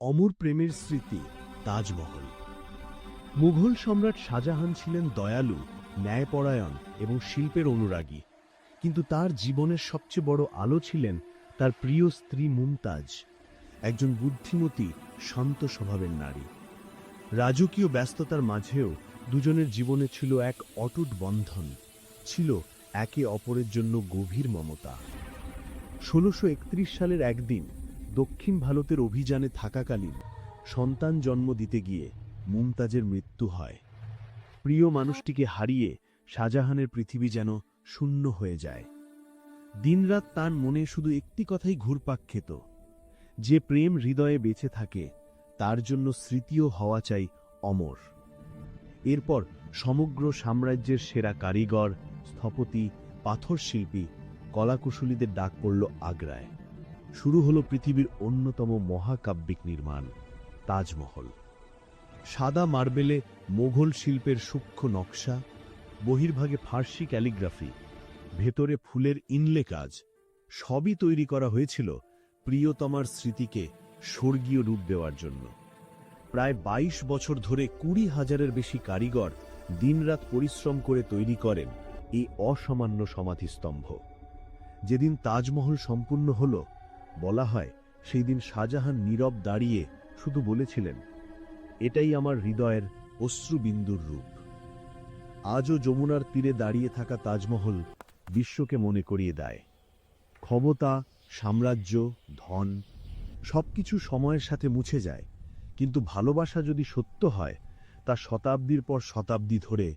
অমর প্রেমের স্মৃতি তাজমহল। মুঘল সম্রাট শাহজাহান ছিলেন দয়ালু, ন্যায়পরায়ণ এবং শিল্পের অনুরাগী, কিন্তু তার জীবনের সবচেয়ে বড় আলো ছিলেন তার প্রিয় স্ত্রী মুমতাজ, একজন বুদ্ধিমতী, শান্ত স্বভাবের নারী। রাজকীয় ব্যস্ততার মাঝেও দুজনের জীবনে ছিল এক অটুট বন্ধন, ছিল একে অপরের জন্য গভীর মমতা। ১৬৩১ সালের একদিন দক্ষিণ ভারতের অভিযানে থাকাকালীন সন্তান জন্ম দিতে গিয়ে মুমতাজের মৃত্যু হয়। প্রিয় মানুষটিকে হারিয়ে শাহজাহানের পৃথিবী যেন শূন্য হয়ে যায়। দিনরাত তার মনে শুধু একটি কথাই ঘুরপাক খেত, যে প্রেম হৃদয়ে বেঁচে থাকে তার জন্য স্মৃতিও হওয়া চাই অমর। এরপর সমগ্র সাম্রাজ্যের সেরা কারিগর, স্থপতি, পাথরশিল্পী, কলাকুশলীদের ডাক পড়ল আগ্রায়। শুরু হলো পৃথিবীর অন্যতম মহাকাব্যিক নির্মাণ তাজমহল। সাদা মার্বেলে মোঘল শিল্পের সূক্ষ্ম নকশা, বহির্ভাগে ফার্সি ক্যালিগ্রাফি, ভেতরে ফুলের ইনলে কাজ, সবই তৈরি করা হয়েছিল প্রিয়তমার স্মৃতিকে স্বর্গীয় রূপ দেওয়ার জন্য। প্রায় ২২ বছর ধরে ২০,০০০-এর বেশি কারিগর দিনরাত পরিশ্রম করে তৈরি করেন এই অসামান্য সমাধিস্তম্ভ। যেদিন তাজমহল সম্পূর্ণ হল, বলা হয় সেই দিন শাহজাহান নীরব দাঁড়িয়ে শুধু বলেছিলেন, এটাই আমার হৃদয়ের অশ্রুবিন্দুর রূপ। আজও যমুনার তীরে দাঁড়িয়ে থাকা তাজমহল বিশ্বকে মনে করিয়ে দেয়, ক্ষমতা, সাম্রাজ্য, ধন সবকিছু সময়ের সাথে মুছে যায়, কিন্তু ভালোবাসা যদি সত্য হয় তা শতাব্দীর পর শতাব্দী ধরে